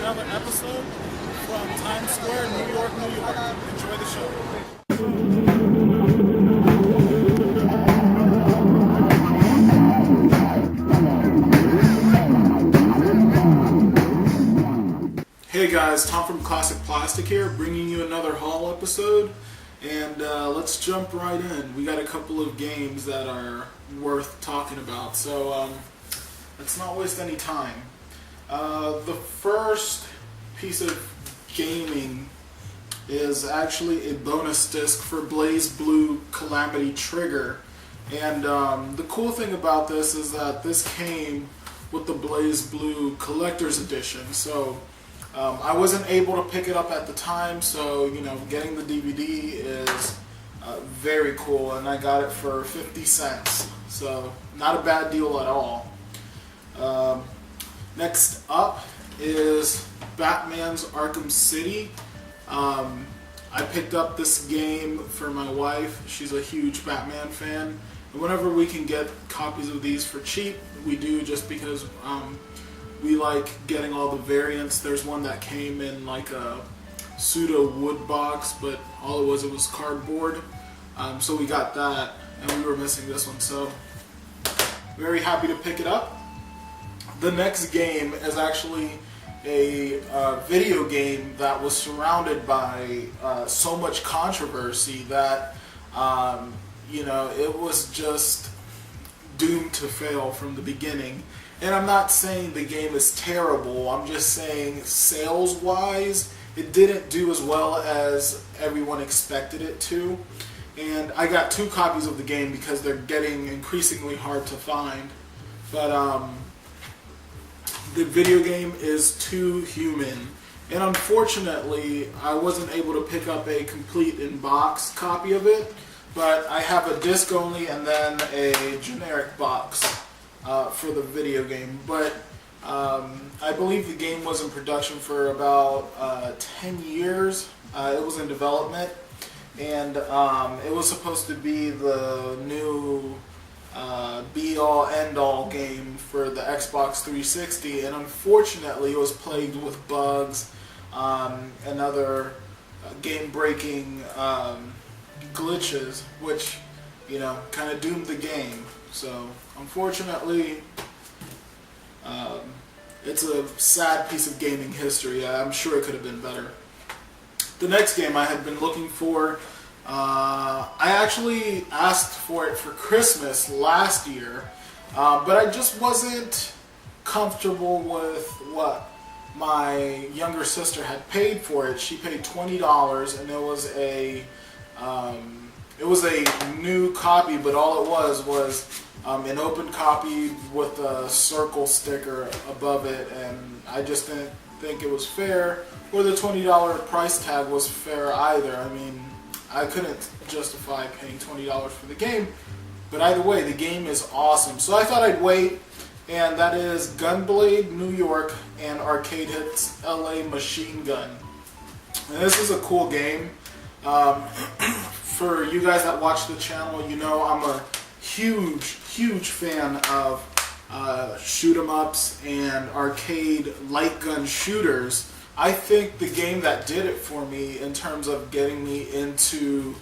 another episode from Times Square, New York, New York. Enjoy the show. Hey guys, Tom from Klassic Plastik here, bringing you another haul episode. And let's jump right in. We got a couple of games that are worth talking about, so let's not waste any time. The first piece of gaming is actually a bonus disc for BlazBlue Calamity Trigger. And the cool thing about this is that this came with the BlazBlue Collector's Edition. So I wasn't able to pick it up at the time, so you know, getting the DVD is very cool, and I got it for 50 cents. So not a bad deal at all. Next up is Batman's Arkham City. I picked up this game for my wife. She's a huge Batman fan. And whenever we can get copies of these for cheap, we do, just because we like getting all the variants. There's one that came in like a pseudo wood box, but all it was cardboard. So we got that, and we were missing this one. So very happy to pick it up. The next game is actually a video game that was surrounded by so much controversy that you know, it was just doomed to fail from the beginning. And I'm not saying the game is terrible, I'm just saying sales-wise, it didn't do as well as everyone expected it to. And I got 2 copies of the game because they're getting increasingly hard to find. But the video game is too human. And unfortunately, I wasn't able to pick up a complete in-box copy of it, but I have a disc only and then a generic box for the video game. But I believe the game was in production for about 10 years. It was in development, and it was supposed to be the new be-all, end-all game for the Xbox 360, and unfortunately it was plagued with bugs and other game-breaking glitches, which, you know, kind of doomed the game. So unfortunately, it's a sad piece of gaming history. I'm sure it could have been better. The next game I had been looking for, I actually asked for it for Christmas last year, but I just wasn't comfortable with what my younger sister had paid for it. She paid $20, and it was a new copy, but all it was an open copy with a circle sticker above it, and I just didn't think it was fair, or the $20 price tag was fair either. I mean, I couldn't justify paying $20 for the game, but either way, the game is awesome. So I thought I'd wait, and that is Gunblade New York and Arcade Hits LA Machine Gun. And this is a cool game. For you guys that watch the channel, you know I'm a huge fan of shoot 'em ups and arcade light gun shooters. I think the game that did it for me in terms of getting me into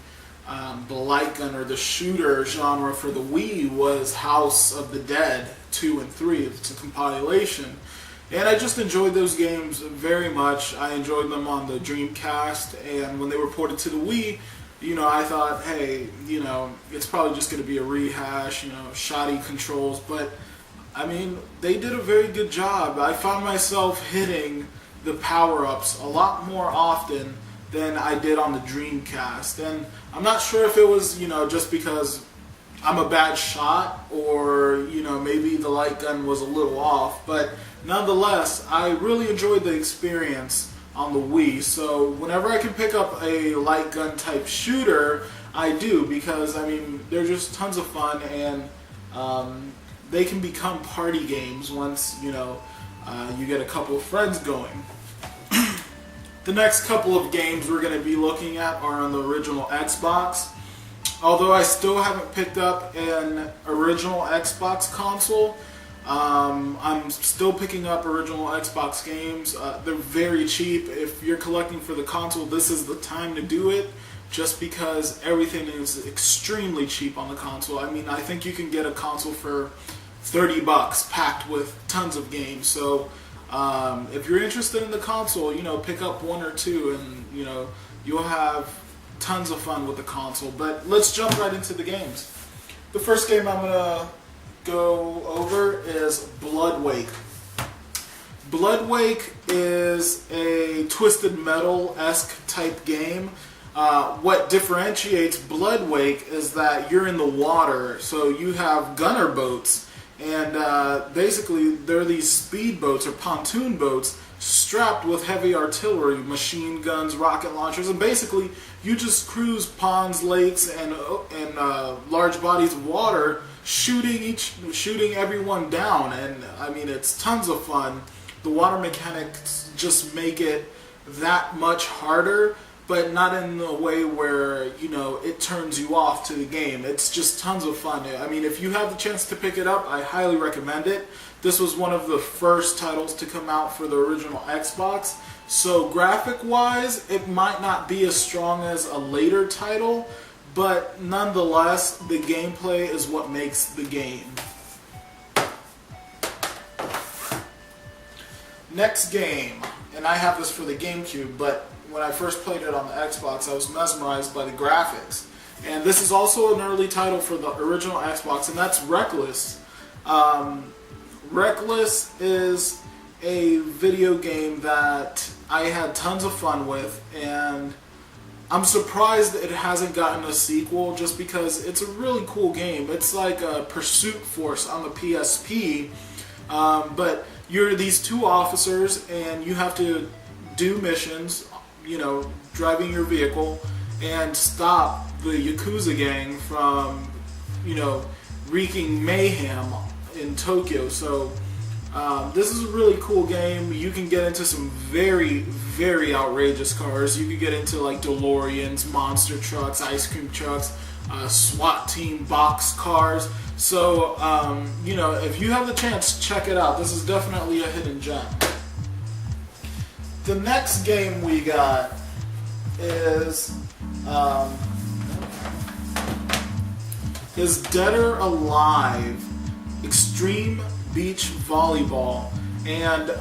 the light gun or the shooter genre for the Wii was House of the Dead 2 and 3. It's a compilation. And I just enjoyed those games very much. I enjoyed them on the Dreamcast, and when they were ported to the Wii, you know, I thought, hey, you know, it's probably just going to be a rehash, you know, shoddy controls. But, I mean, they did a very good job. I found myself hitting the power-ups a lot more often than I did on the Dreamcast. And I'm not sure if it was, you know, just because I'm a bad shot, or, you know, maybe the light gun was a little off. But nonetheless, I really enjoyed the experience on the Wii. So whenever I can pick up a light gun type shooter, I do, because, I mean, they're just tons of fun, and they can become party games once, you know, you get a couple of friends going. The next couple of games we're going to be looking at are on the original Xbox. Although I still haven't picked up an original Xbox console, I'm still picking up original Xbox games. They're very cheap. If you're collecting for the console, this is the time to do it, just because everything is extremely cheap on the console. I mean, I think you can get a console for $30 packed with tons of games. So if you're interested in the console, pick up one or two, and you'll have tons of fun with the console. But let's jump right into the games. The first game I'm gonna go over is Bloodwake. Bloodwake is a Twisted Metal-esque type game. What differentiates Bloodwake is that you're in the water, so you have gunner boats, and basically they're these speed boats or pontoon boats strapped with heavy artillery, machine guns, rocket launchers, and basically you just cruise ponds, lakes, and large bodies of water, shooting everyone down. And I mean, it's tons of fun. The water mechanics just make it that much harder, but not in a way where it turns you off to the game. It's just tons of fun. I mean, if you have the chance to pick it up, I highly recommend it. This was one of the first titles to come out for the original Xbox, so graphic-wise, it might not be as strong as a later title, but nonetheless, the gameplay is what makes the game. Next game, and I have this for the GameCube, but when I first played it on the Xbox, I was mesmerized by the graphics. And this is also an early title for the original Xbox, and that's Reckless. Reckless is a video game that I had tons of fun with, and I'm surprised that it hasn't gotten a sequel, just because it's a really cool game. It's like a Pursuit Force on the PSP, but you're these two officers, and you have to do missions, driving your vehicle, and stop the Yakuza gang from, wreaking mayhem in Tokyo. So this is a really cool game. You can get into some very, very outrageous cars. You can get into like DeLoreans, monster trucks, ice cream trucks, SWAT team box cars. So if you have the chance, check it out. This is definitely a hidden gem. The next game we got is Dead or Alive Extreme Beach Volleyball. And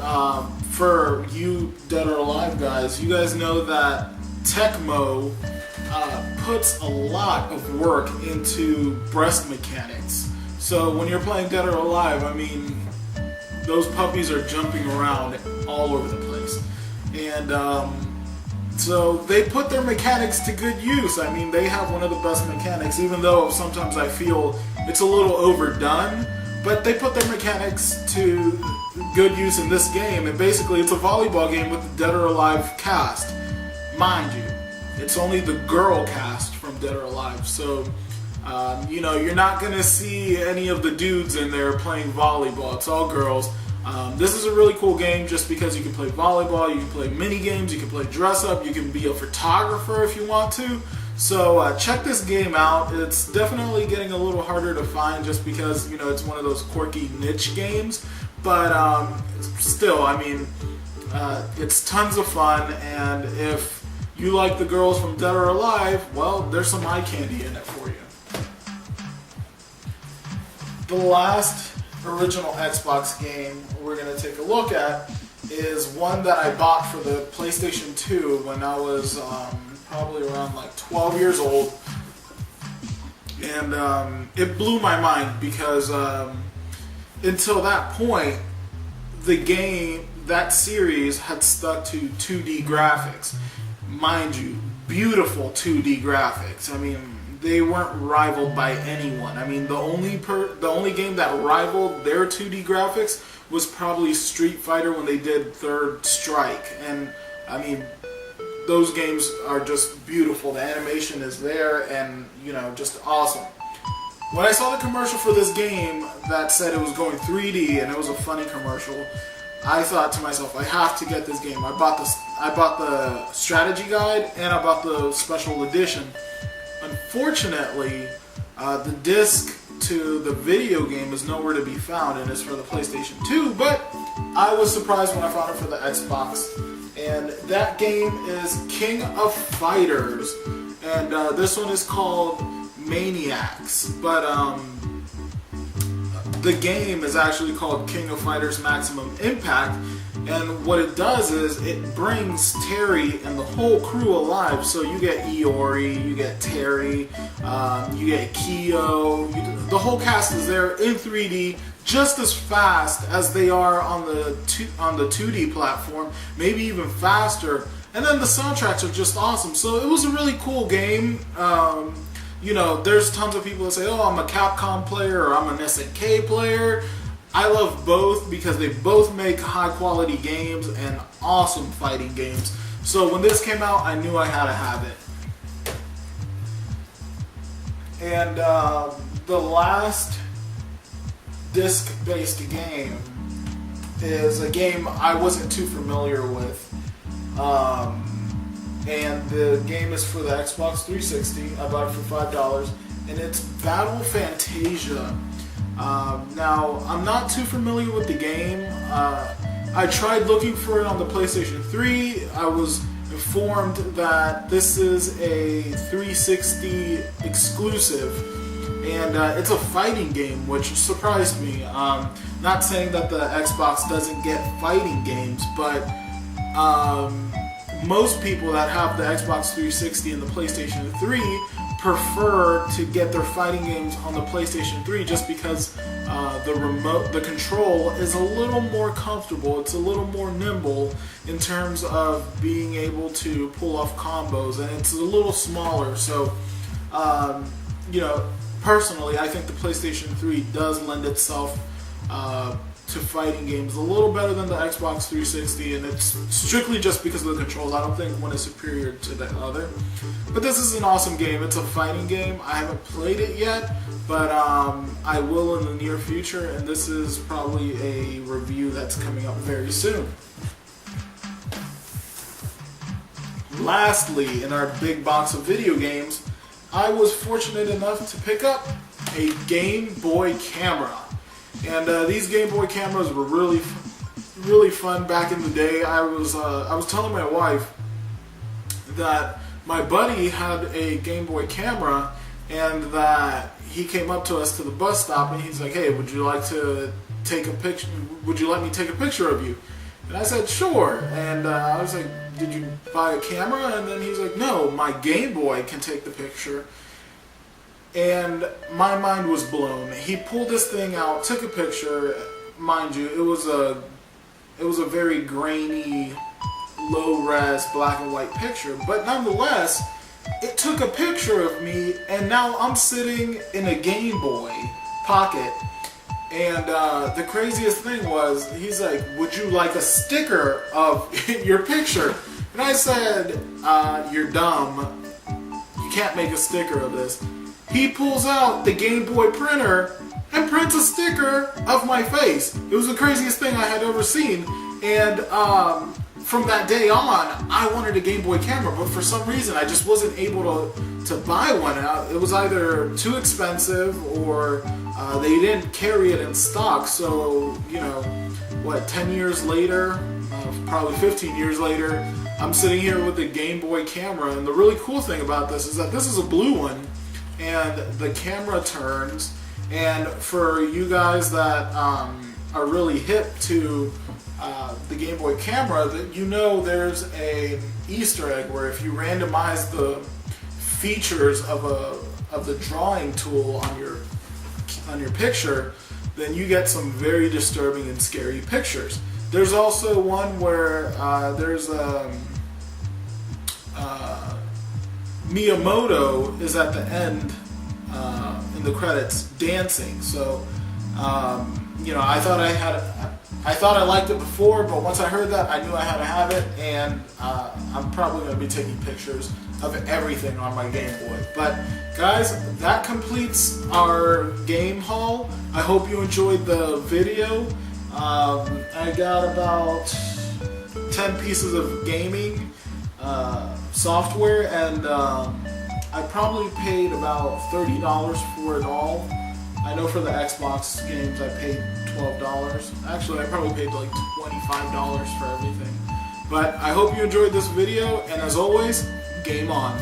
for you Dead or Alive guys, you guys know that Tecmo puts a lot of work into breast mechanics. So when you're playing Dead or Alive, I mean, those puppies are jumping around all over the place. And so they put their mechanics to good use. I mean, they have one of the best mechanics, even though sometimes I feel it's a little overdone. But they put their mechanics to good use in this game. And basically, it's a volleyball game with the Dead or Alive cast. Mind you, it's only the girl cast from Dead or Alive. So, you're not going to see any of the dudes in there playing volleyball. It's all girls. This is a really cool game just because you can play volleyball, you can play mini games, you can play dress up, you can be a photographer if you want to. So check this game out. It's definitely getting a little harder to find just because it's one of those quirky niche games. But still, I mean, it's tons of fun, and if you like the girls from Dead or Alive, well, there's some eye candy in it for you. The last original Xbox game we're going to take a look at is one that I bought for the PlayStation 2 when I was probably around like 12 years old. And it blew my mind because until that point, that series had stuck to 2D graphics. Mind you, beautiful 2D graphics. I mean, they weren't rivaled by anyone. I mean, the only game that rivaled their 2D graphics was probably Street Fighter when they did Third Strike. And I mean, those games are just beautiful. The animation is there, and just awesome. When I saw the commercial for this game that said it was going 3D and it was a funny commercial, I thought to myself, I have to get this game. I bought the strategy guide, and I bought the special edition. Unfortunately, the disc to the video game is nowhere to be found, and it's for the PlayStation 2, but I was surprised when I found it for the Xbox. And that game is King of Fighters, and this one is called Maniacs, but the game is actually called King of Fighters Maximum Impact, and what it does is it brings Terry and the whole crew alive. So you get Iori, you get Terry, you get Kyo, the whole cast is there in 3D, just as fast as they are on the 2D platform, maybe even faster. And then the soundtracks are just awesome. So it was a really cool game. You know, there's tons of people that say, oh, I'm a Capcom player or I'm an SNK player. I love both because they both make high quality games and awesome fighting games. So when this came out, I knew I had to have it. And the last disc-based game is a game I wasn't too familiar with. And the game is for the Xbox 360. I bought it for $5, and it's Battle Fantasia. Now, I'm not too familiar with the game. I tried looking for it on the PlayStation 3. I was informed that this is a 360 exclusive, and it's a fighting game, which surprised me. Not saying that the Xbox doesn't get fighting games, but most people that have the Xbox 360 and the PlayStation 3 prefer to get their fighting games on the PlayStation 3 just because the control is a little more comfortable, it's a little more nimble in terms of being able to pull off combos, and it's a little smaller. So, you know, personally, I think the PlayStation 3 does lend itself to fighting games a little better than the Xbox 360, and it's strictly just because of the controls. I don't think one is superior to the other. But this is an awesome game. It's a fighting game. I haven't played it yet, but I will in the near future, and this is probably a review that's coming up very soon. Lastly, in our big box of video games, I was fortunate enough to pick up a Game Boy camera. And these Game Boy cameras were really fun back in the day. I was telling my wife that my buddy had a Game Boy camera, and that he came up to us to the bus stop, and he's like, "Hey, would you like to take a picture? Would you let me take a picture of you?" And I said, "Sure." And I was like, "Did you buy a camera?" And then he's like, "No, my Game Boy can take the picture." And my mind was blown. He pulled this thing out, took a picture. Mind you, it was a very grainy, low-res, black and white picture. But nonetheless, it took a picture of me, and now I'm sitting in a Game Boy Pocket. And the craziest thing was, he's like, "Would you like a sticker of your picture?" And I said, "You're dumb. You can't make a sticker of this." He pulls out the Game Boy printer and prints a sticker of my face. It was the craziest thing I had ever seen. And from that day on, I wanted a Game Boy camera, but for some reason I just wasn't able to buy one. It was either too expensive or they didn't carry it in stock. So, you know, 10 years later, probably 15 years later, I'm sitting here with the Game Boy camera. And the really cool thing about this is that this is a blue one, and the camera turns. And for you guys that are really hip to the Game Boy camera, that you know there's a Easter egg where if you randomize the features of the drawing tool on your picture, then you get some very disturbing and scary pictures. There's also one where there's Miyamoto is at the end in the credits dancing. So you know, I thought I liked it before, but once I heard that, I knew I had to have it, and I'm probably going to be taking pictures of everything on my Game Boy. But guys, that completes our game haul. I hope you enjoyed the video. I got about 10 pieces of gaming software, and I probably paid about $30 for it all. I know for the Xbox games I paid $12. Actually, I probably paid like $25 for everything. But I hope you enjoyed this video, and as always, game on.